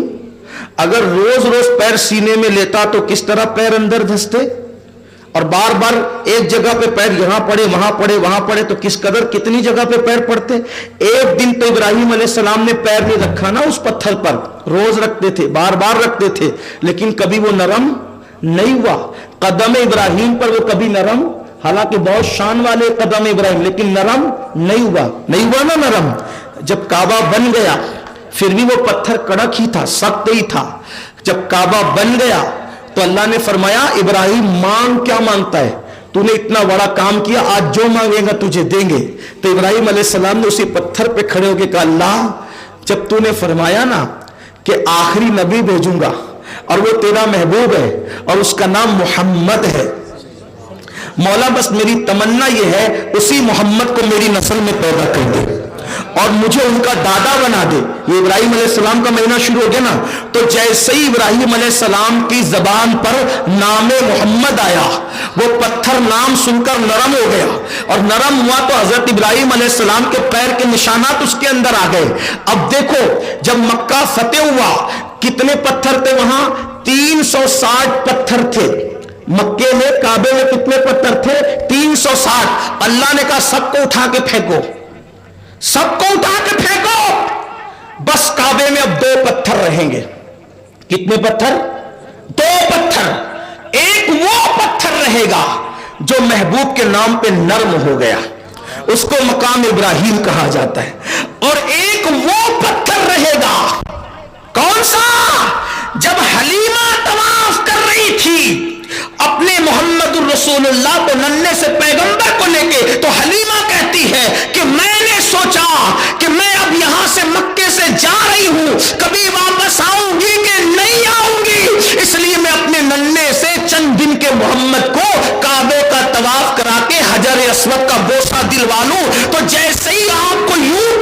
اگر روز روز پیر سینے میں لیتا تو کس طرح پیر اندر دھستے، اور بار بار ایک جگہ پہ پیر یہاں پڑے وہاں پڑے وہاں پڑے تو کس قدر کتنی جگہ پہ پیر پڑتے. ایک دن تو ابراہیم علیہ السلام نے پیر نہیں رکھا نا اس پتھر پر، روز رکھتے تھے، بار بار رکھتے تھے، لیکن کبھی وہ نرم نہیں ہوا. قدم ابراہیم پر وہ کبھی نرم، حالانکہ بہت شان والے قدم ابراہیم، لیکن نرم نہیں ہوا نا نرم. جب کعبہ بن گیا پھر بھی وہ پتھر کڑک ہی تھا، سخت ہی تھا. جب کعبہ بن گیا تو اللہ نے فرمایا ابراہیم مانگ، کیا مانگتا ہے؟ تو نے اتنا بڑا کام کیا، آج جو مانگے گا تجھے دیں گے. تو ابراہیم علیہ السلام نے اسی پتھر پہ کھڑے ہو کے کہا اللہ جب تو نے فرمایا نا کہ آخری نبی بھیجوں گا اور وہ تیرا محبوب ہے اور اس کا نام محمد ہے، مولا بس میری تمنا یہ ہے اسی محمد کو میری نسل میں پیدا کر دے اور مجھے ان کا دادا بنا دے. یہ ابراہیم علیہ السلام کا مہینہ شروع ہو گیا نا، تو جیسے ہی ابراہیم علیہ السلام کی زبان پر نام محمد آیا وہ پتھر نام سن کر نرم ہو گیا، اور نرم ہوا تو حضرت ابراہیم علیہ السلام کے پیر کے نشانات اس کے اندر آ گئے. اب دیکھو جب مکہ فتح ہوا کتنے پتھر تھے وہاں؟ 360 پتھر تھے. مکے میں کعبے میں کتنے پتھر تھے؟ 360. اللہ نے کہا سب کو اٹھا کے پھینکو، سب کو اٹھا کے پھینکو، بس کعبے میں اب 2 پتھر رہیں گے. کتنے پتھر؟ 2 پتھر. ایک وہ پتھر رہے گا جو محبوب کے نام پہ نرم ہو گیا، اس کو مقام ابراہیم کہا جاتا ہے، اور ایک وہ پتھر رہے گا کون سا؟ جب حلیمہ طواف کر رہی تھی اپنے محمد الرسول اللہ کو ننھے سے پیغمبر کو لے کے، تو حلیمہ کہتی ہے کہ میں نے سوچا کہ میں اب یہاں سے مکے سے جا رہی ہوں، کبھی واپس آؤں گی کہ نہیں آؤں گی، اس لیے میں اپنے ننھے سے چند دن کے محمد کو کعبے کا طواف کرا کے حجر اسود کا بوسہ دلوا لوں. تو جیسے ہی آپ کو یوں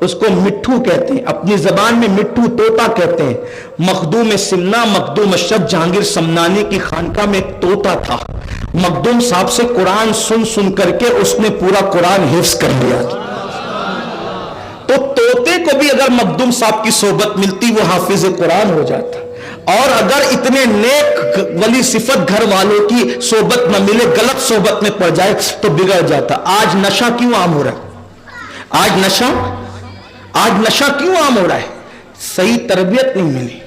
اس کو مٹھو کہتے ہیں، اپنی زبان میں مٹھو طوطا کہتے ہیں۔ مخدوم سمنا مخدوم اشرف جہانگیر سمنانی کی خانقاہ میں ایک طوطا تھا، مخدوم صاحب سے قرآن سن سن کر کے اس نے پورا قرآن حفظ کر لیا۔ تو طوطے کو بھی اگر مخدوم صاحب کی صحبت ملتی وہ حافظ قرآن ہو جاتا، اور اگر اتنے نیک ولی صفت گھر والوں کی صحبت نہ ملے، غلط صحبت میں پڑ جائے تو بگڑ جاتا۔ آج نشہ کیوں عام ہو رہا ہے؟ آج نشہ کیوں عام ہو رہا ہے؟ صحیح تربیت نہیں ملی۔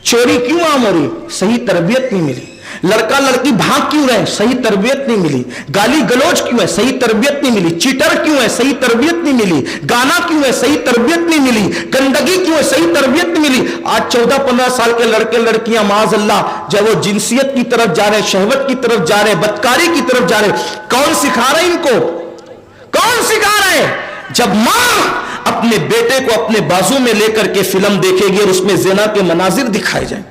چوری کیوں عام ہو رہی؟ صحیح تربیت نہیں ملی۔ لڑکا لڑکی بھاگ کیوں رہے؟ صحیح تربیت نہیں ملی۔ گالی گلوچ کیوں ہے؟ صحیح تربیت نہیں ملی۔ چیٹر کیوں ہے؟ صحیح تربیت نہیں ملی۔ گانا کیوں ہے؟ صحیح تربیت نہیں ملی۔ گندگی کیوں ہے؟ صحیح تربیت نہیں ملی۔ آج 14-15 سال کے لڑکے لڑکیاں معاذ اللہ جب وہ جنسیت کی طرف جا رہے ہیں، شہوت کی طرف جا رہے ہیں، بدکاری کی طرف جا رہے ہیں، کون سکھا رہا ہے ان کو؟ کون سکھا رہا ہے؟ جب ماں اپنے بیٹے کو اپنے بازو میں لے کر کے فلم دیکھے گی اور اس میں زنا کے مناظر دکھائے جائیں،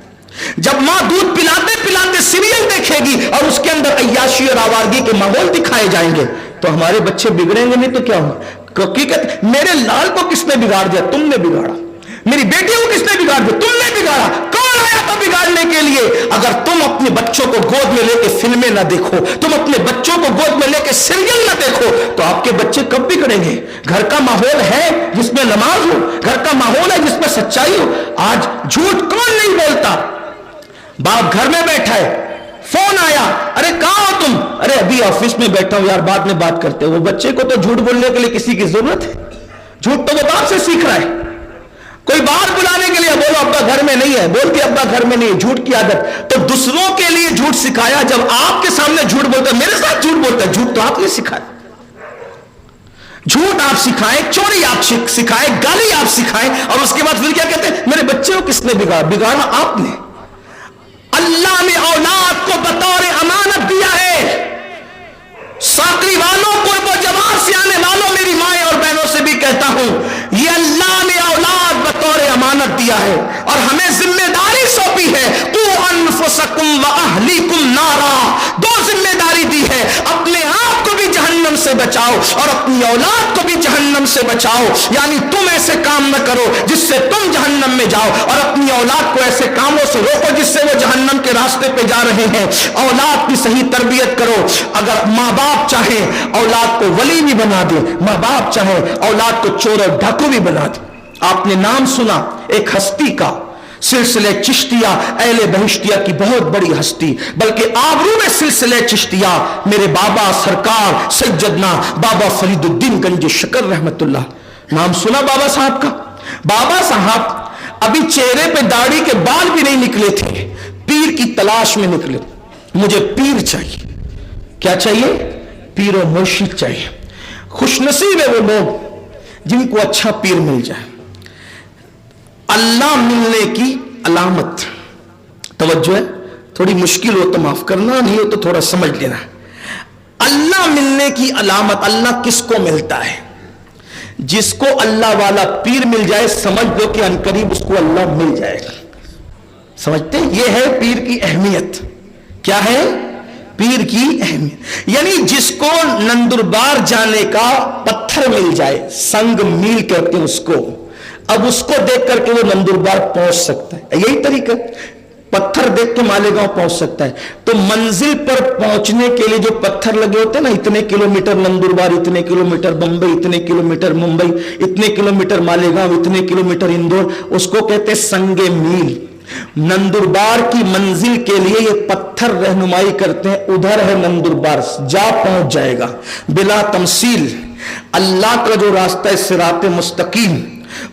جب ماں دودھ پلاتے پلاتے سیریل دیکھے گی اور اس کے اندر عیاشی اور آوارگی کے ماحول دکھائے جائیں گے، تو ہمارے بچے بگڑیں گے نہیں تو کیا ہوگا؟ حقیقت میرے لال کو کس نے بگاڑ دیا؟ تم نے بگاڑا۔ میری بیٹی کو کس نے بگاڑ دیا؟ تم نے بگاڑا۔ کون آیا تھا بگاڑنے کے لیے؟ اگر تم اپنے بچوں کو گود میں لے کے فلمیں نہ دیکھو، تم اپنے بچوں کو گود میں لے کے سیریل نہ دیکھو، تو آپ کے بچے کب بگڑیں گے؟ گھر کا ماحول ہے جس میں نماز ہو، گھر کا ماحول ہے جس میں سچائی ہو۔ آج جھوٹ کون نہیں بولتا؟ باپ گھر میں بیٹھا ہے، فون آیا، ارے کہاں ہو تم؟ ارے ابھی آفس میں بیٹھا ہوں یار، بعد میں بات کرتے ہیں۔ وہ بچے کو تو جھوٹ بولنے کے لیے کسی کی ضرورت ہے؟ جھوٹ تو وہ باپ سے سیکھ رہا ہے۔ کوئی باہر بلانے کے لیے بولو ابا گھر میں نہیں ہے، بولتے ابا گھر میں نہیں ہے، جھوٹ کی عادت۔ تو دوسروں کے لیے جھوٹ سکھایا، جب آپ کے سامنے جھوٹ بولتا ہے، میرے ساتھ جھوٹ بولتا ہے، جھوٹ تو آپ نے سکھایا۔ جھوٹ آپ سکھائیں، چوری آپ سکھائیں، گالی آپ سکھائیں، اور اس کے بعد پھر کیا کہتے ہیں؟ میرے بچے کو کس نے بگاڑا؟ آپ نے۔ اللہ نے اولاد کو بطور امانت دیا ہے۔ ساقی والوں کو، وہ جوان سے آنے والوں، میری مائیں اور بہنوں سے بھی کہتا ہوں، یہ اللہ نے اولاد بطور امانت دیا ہے اور ہمیں ذمہ داری سونپی ہے۔ قوا انفسکم واہلیکم نارا، دو ذمہ داری دی ہے، اپنے آپ کو بھی جہنم سے بچاؤ اور اپنی اولاد کو بھی جہنم سے بچاؤ۔ یعنی تم ایسے کام نہ کرو جس سے تم جہنم میں جاؤ، اور اپنی اولاد کو ایسے کاموں سے روکو جس سے وہ جہنم کے راستے پہ جا رہے ہیں۔ اولاد کی صحیح تربیت کرو۔ اگر ماں باپ چاہیں اولاد کو ولی بھی بنا دے، ماں باپ چاہیں اولاد کو چور اور ڈاکو بھی بنا دے۔ آپ نے نام سنا ایک ہستی کا، سلسلہ چشتیہ اہل بہشتیہ کی بہت بڑی ہستی، بلکہ آبرو میں سلسلہ چشتیہ میرے بابا سرکار سیدنا بابا فرید الدین گنج شکر رحمت اللہ۔ نام سنا بابا صاحب کا؟ بابا صاحب ابھی چہرے پہ داڑھی کے بال بھی نہیں نکلے تھے، پیر کی تلاش میں نکلے۔ مجھے پیر چاہیے۔ کیا چاہیے؟ پیر و مرشد چاہیے۔ خوش نصیب ہے وہ لوگ جن کو اچھا پیر مل جائے۔ اللہ ملنے کی علامت، توجہ ہے، تھوڑی مشکل ہو تو معاف کرنا، نہیں ہو تو تھوڑا سمجھ لینا۔ اللہ ملنے کی علامت، اللہ کس کو ملتا ہے؟ جس کو اللہ والا پیر مل جائے، سمجھ دو کہ عنقریب اس کو اللہ مل جائے گا۔ سمجھتے؟ یہ ہے پیر کی اہمیت۔ کیا ہے پیر کی اہمیت؟ یعنی جس کو نندربار جانے کا پتھر مل جائے، سنگ میل کہتے ہیں اس کو، اب اس کو دیکھ کر کے وہ نندربار پہنچ سکتا ہے۔ یہی طریقہ، پتھر دیکھ کے مالیگاؤں پہنچ سکتا ہے۔ تو منزل پر پہنچنے کے لیے جو پتھر لگے ہوتے ہیں نا، اتنے کلومیٹر نندربار، اتنے کلومیٹر بمبئی، اتنے کلومیٹر ممبئی، اتنے کلومیٹر مالیگاؤں، اتنے کلومیٹر اندور، اس کو کہتے ہیں سنگ میل۔ نندربار کی منزل کے لیے یہ پتھر رہنمائی کرتے ہیں، ادھر ہے نندربار، جا پہنچ جائے گا بلا تمثیل۔ اللہ کا جو راستہ ہے صراط مستقیم،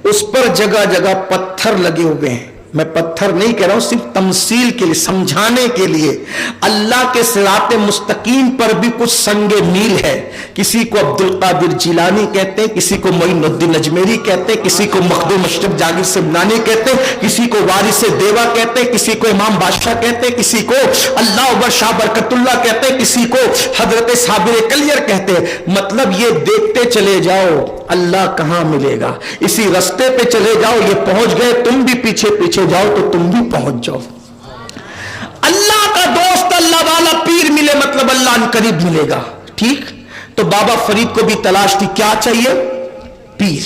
اس پر جگہ جگہ پتھر لگے ہوئے ہیں۔ میں پتھر نہیں کہہ رہا ہوں، صرف تمثیل کے لیے، سمجھانے کے لیے۔ اللہ کے صراط مستقیم پر بھی کچھ سنگ میل ہے۔ کسی کو عبد القادر جیلانی کہتے ہیں، کسی کو معین الدین اجمیری کہتے ہیں، کسی کو مخدوم اشرف جہانگیر سمنانی کہتے ہیں، کسی کو وارث دیوا کہتے ہیں، کسی کو امام بادشاہ کہتے ہیں، کسی کو اللہ اکبر شاہ برکت اللہ کہتے ہیں، کسی کو حضرت صابر کلیر کہتے ہیں۔ مطلب یہ دیکھتے چلے جاؤ اللہ کہاں ملے گا، اسی رستے پہ چلے جاؤ، یہ پہنچ گئے، تم بھی پیچھے پیچھے جاؤ تو تم بھی پہنچ جاؤ۔ اللہ کا دوست، اللہ والا پیر ملے مطلب اللہ ان قریب ملے گا۔ ٹھیک؟ تو بابا فرید کو بھی تلاش تھی، کیا چاہیے؟ پیر۔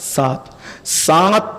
7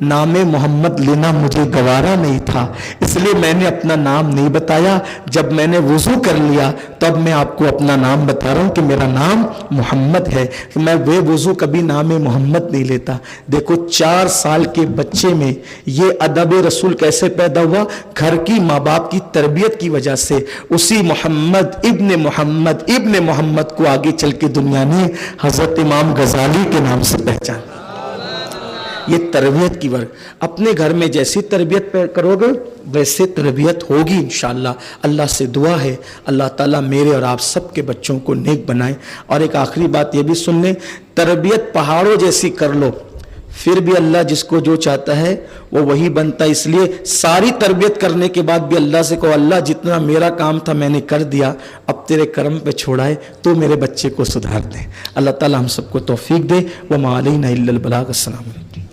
نام محمد لینا مجھے گوارا نہیں تھا، اس لیے میں نے اپنا نام نہیں بتایا. جب میں نے وضو کر لیا تب میں آپ کو اپنا نام بتا رہا ہوں کہ میرا نام محمد ہے. میں بے وضو کبھی نام محمد نہیں لیتا. دیکھو 4 سال کے بچے میں یہ ادب رسول کیسے پیدا ہوا؟ گھر کی ماں باپ کی تربیت کی وجہ سے. اسی محمد ابن محمد کو آگے چل کے دنیا نے حضرت امام غزالی کے نام سے پہچان. یہ تربیت کی ورک. اپنے گھر میں جیسی تربیت کرو گے ویسے تربیت ہوگی انشاءاللہ. اللہ سے دعا ہے اللہ تعالیٰ میرے اور آپ سب کے بچوں کو نیک بنائے. اور ایک آخری بات یہ بھی سن لیں، تربیت پہاڑوں جیسی کر لو پھر بھی اللہ جس کو جو چاہتا ہے وہ وہی بنتا ہے. اس لیے ساری تربیت کرنے کے بعد بھی اللہ سے کہو اللہ جتنا میرا کام تھا میں نے کر دیا، اب تیرے کرم پہ چھوڑائے تو میرے بچے کو سدھار دے. اللہ تعالیٰ ہم سب کو توفیق دے. وما علینا الا البلاغ. السلام علیکم.